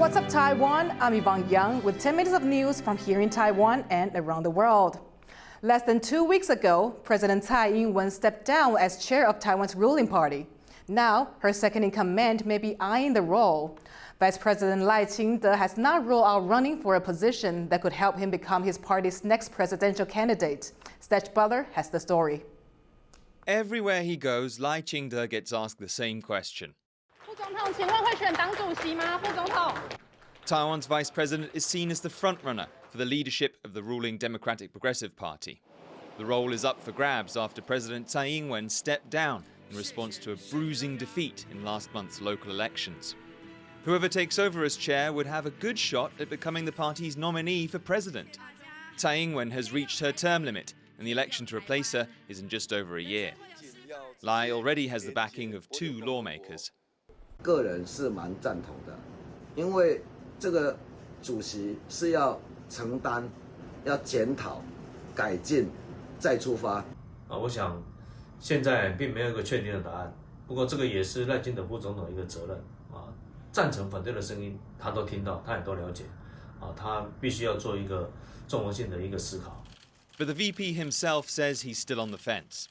What's up, Taiwan? I'm Yvonne with 10 minutes of news from here in Taiwan and around the world. Less than 2 weeks ago, President Tsai stepped down as chair of Taiwan's ruling party. Now, her second in command may be eyeing the role. Vice President Lai Ching-te has not ruled out running for a position that could help him become his party's next presidential candidate. Stash Butler has the story. Everywhere he goes, Lai Ching-te gets asked the same question. Taiwan's vice president is seen as the frontrunner for the leadership of the ruling Democratic Progressive Party. The role is up for grabs after President Tsai Ing-wen stepped down in response to a bruising defeat in last month's local elections. Whoever takes over as chair would have a good shot at becoming the party's nominee for president. Tsai Ing-wen has reached her term limit, and the election to replace her is in just over a year. Lai already has the backing of 2 lawmakers. 个人是蛮赞同的，因为这个主席是要承担、要检讨、改进、再出发。我想现在并没有一个确定的答案，不过这个也是赖清德副总统一个责任赞成反对的声音他都听到，他也都了解他必须要做一个综合性的一个思考。But the VP himself says he's still on the fence.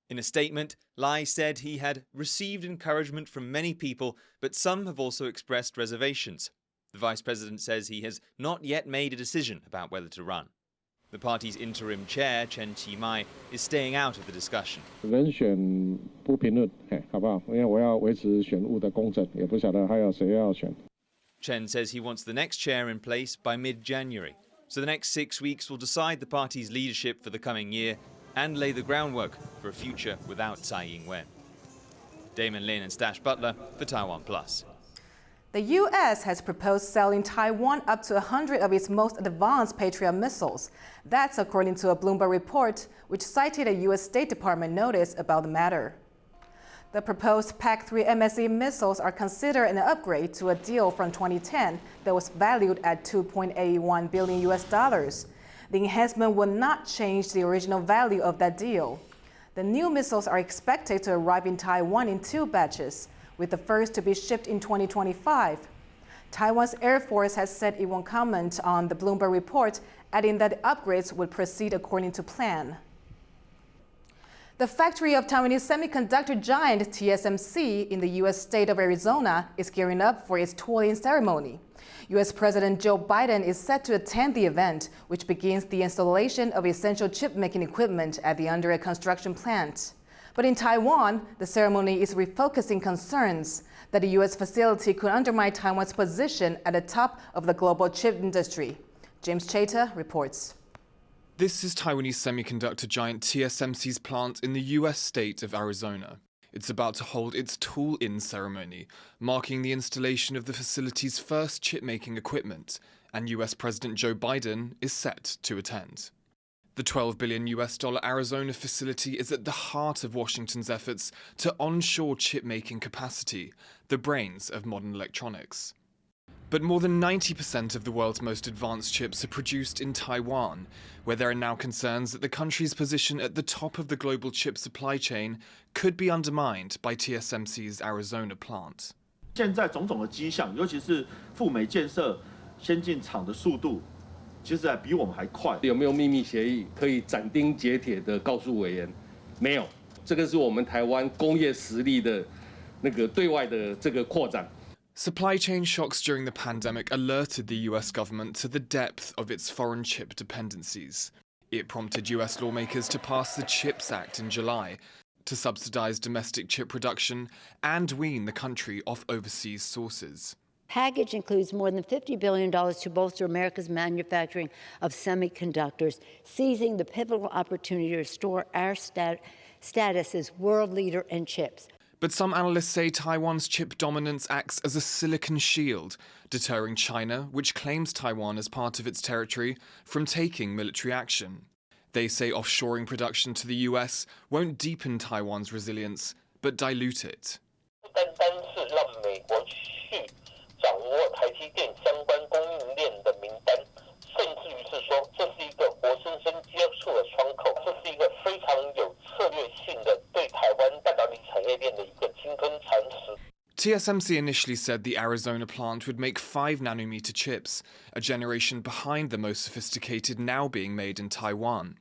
In a statement, Lai said he had received encouragement from many people, but some have also expressed reservations. The vice president says he has not yet made a decision about whether to run. The party's interim chair, Chen Chi-mai, is staying out of the discussion. 人选不评论，好不好？因为我要维持选务的公正，也不晓得还有谁要选。 Chen says he wants the next chair in place by mid-January. So the next 6 weeks will decide the party's leadership for the coming year and lay the groundwork for a future without Tsai Ing-wen. Damon Lin and Stash Butler for TaiwanPlus. The U.S. has proposed selling Taiwan up to 100 of its most advanced Patriot missiles. That's according to a Bloomberg report, which cited a U.S. State Department notice about the matter. The proposed PAC-3 MSE missiles are considered an upgrade to a deal from 2010 that was valued at $2.81 billion US. The enhancement will not change the original value of that deal. The new missiles are expected to arrive in Taiwan in 2 batches, with the first to be shipped in 2025. Taiwan's Airfares has said it won't comment on the Bloomberg report, adding that the upgrades would proceed according to plan. The factory of Taiwanese semiconductor giant TSMC in the U.S. state of Arizona is gearing up for its tooling ceremony. U.S. President Joe Biden is set to attend the event, which begins the installation of essential chip-making equipment at the under-construction plant. But in Taiwan, the ceremony is refocusing concerns that the U.S. facility could undermine Taiwan's position at the top of the global chip industry. James Chater reports. This is Taiwanese semiconductor giant TSMC's plant in the US state of Arizona. It's about to hold its tool-in ceremony, marking the installation of the facility's first chip-making equipment, and US President Joe Biden is set to attend. The $12 billion Arizona facility is at the heart of Washington's efforts to onshore chip-making capacity, the brains of modern electronics. But more than 90% of the world's most advanced chips are produced in Taiwan, where there are now concerns that the country's position at the top of the global chip supply chain could be undermined by TSMC's Arizona plant. 现在种种的迹象，尤其是赴美建设先进厂的速度，其实比我们还快。有没有秘密协议可以斩钉截铁地告诉委员？没有，这个是我们台湾工业实力的那个对外的这个扩展。 Supply chain shocks during the pandemic alerted the US government to the depth of its foreign chip dependencies. It prompted US lawmakers to pass the CHIPS Act in July to subsidize domestic chip production and wean the country off overseas sources. Package includes more than $50 billion to bolster America's manufacturing of semiconductors, seizing the pivotal opportunity to restore our status as world leader in chips. But some analysts say Taiwan's chip dominance acts as a silicon shield, deterring China, which claims Taiwan as part of its territory, from taking military action. They say offshoring production to the US won't deepen Taiwan's resilience, but dilute it. TSMC initially said the Arizona plant would make 5nm chips, a generation behind the most sophisticated now being made in Taiwan.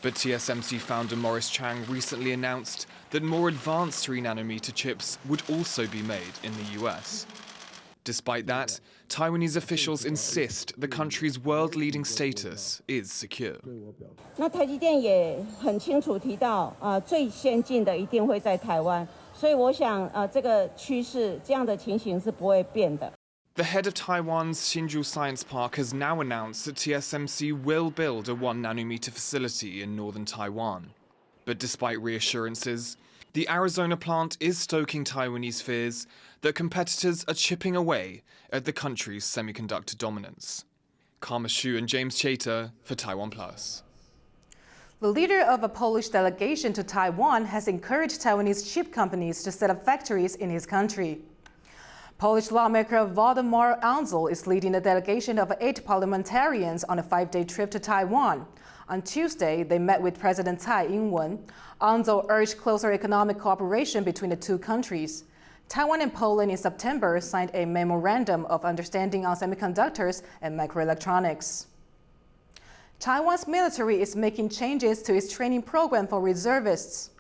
But TSMC founder Morris Chang recently announced that more advanced 3nm chips would also be made in the US. Despite that, Taiwanese officials insist the country's world-leading status is secure. 那台积电也很清楚提到，最先进的一定会在台湾，所以我想，这个趋势这样的情形是不会变的。 The head of Taiwan's Hsinchu Science Park has now announced that TSMC will build a 1nm facility in northern Taiwan. But despite reassurances, the Arizona plant is stoking Taiwanese fears that competitors are chipping away at the country's semiconductor dominance. Karma Xu and James Chater for TaiwanPlus. The leader of a Polish delegation to Taiwan has encouraged Taiwanese chip companies to set up factories in his country. Polish lawmaker Waldemar Andzel is leading a delegation of 8 parliamentarians on a 5-day trip to Taiwan. On Tuesday, they met with President Tsai. Andzel urged closer economic cooperation between the two countries. Taiwan and Poland in September signed a memorandum of understanding on semiconductors and microelectronics. Taiwan's military is making changes to its training program for reservists.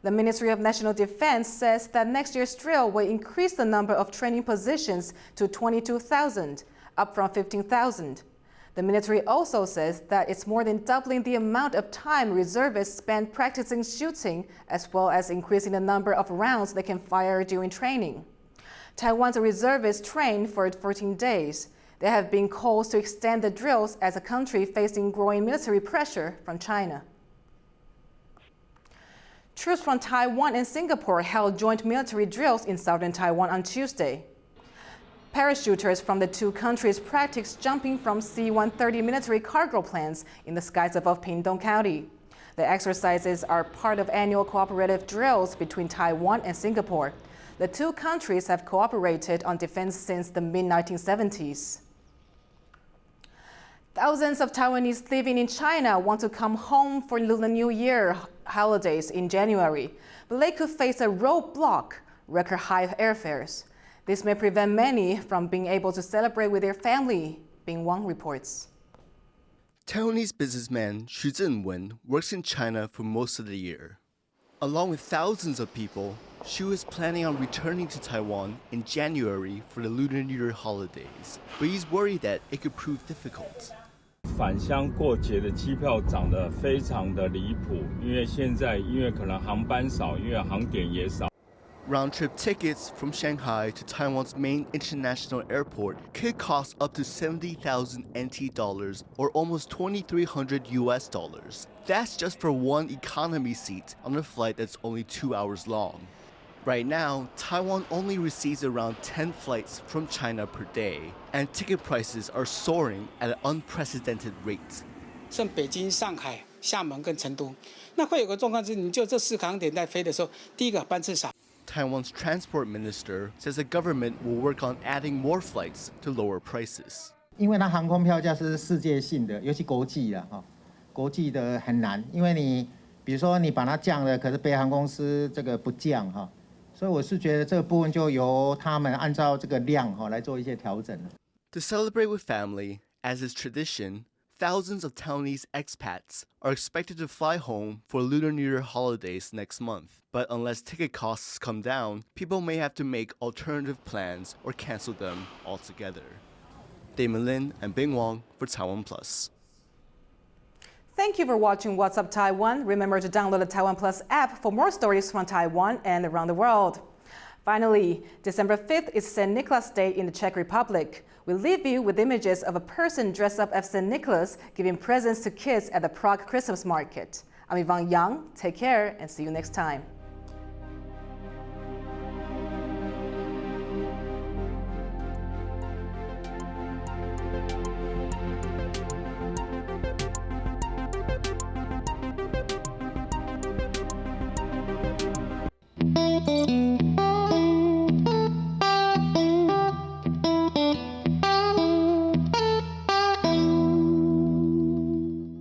The Ministry of National Defense says that next year's drill will increase the number of training positions to 22,000, up from 15,000. The military also says that it's more than doubling the amount of time reservists spend practicing shooting, as well as increasing the number of rounds they can fire during training. Taiwan's reservists train for 14 days. There have been calls to extend the drills as a country facing growing military pressure from China. Troops from Taiwan and Singapore held joint military drills in southern Taiwan on Tuesday. Parachuters from the two countries practiced jumping from C-130 military cargo planes in the skies above Pingtung County. The exercises are part of annual cooperative drills between Taiwan and Singapore. The two countries have cooperated on defense since the mid-1970s. Thousands of Taiwanese living in China want to come home for Lunar New Year holidays in January, but they could face a roadblock, record high airfares. This may prevent many from being able to celebrate with their family, Bing Wang reports. Taiwanese businessman Xu Zhenwen works in China for most of the year. Along with thousands of people, Xu is planning on returning to Taiwan in January for the Lunar New Year holidays, but he's worried that it could prove difficult. 返乡过节的机票涨得非常的离谱，因为现在可能航班少，因为航点也少。 Round-trip tickets from Shanghai to Taiwan's main international airport could cost up to 70,000 NT dollars or almost 2,300 US dollars. That's just for one economy seat on a flight that's only 2 hours long. Right now, Taiwan only receives around 10 flights from China per day, and ticket prices are soaring at an unprecedented rate. 像北京、上海、厦门跟成都，那会有个状况是，你就这4个航点在飞的时候，第一个班次少。 Taiwan's transport minister says the government will work on adding more flights to lower prices. 因为它航空票价是世界性的，尤其国际的哈，国际的很难，因为你比如说你把它降了，可是北航公司这个不降哈，所以我是觉得这个部分就由他们按照这个量哈来做一些调整。To celebrate with family, as is tradition, thousands of Taiwanese expats are expected to fly home for Lunar New Year holidays next month. But unless ticket costs come down, people may have to make alternative plans or cancel them altogether. Damon Lin and Bing Wang for TaiwanPlus. Thank you for watching What's Up Taiwan. Remember to download the TaiwanPlus app for more stories from Taiwan and around the world. Finally, December 5th is St. Nicholas Day in the Czech Republic. We leave you with images of a person dressed up as St. Nicholas giving presents to kids at the Prague Christmas market. I'm Yvonne Yang. Take care and see you next time.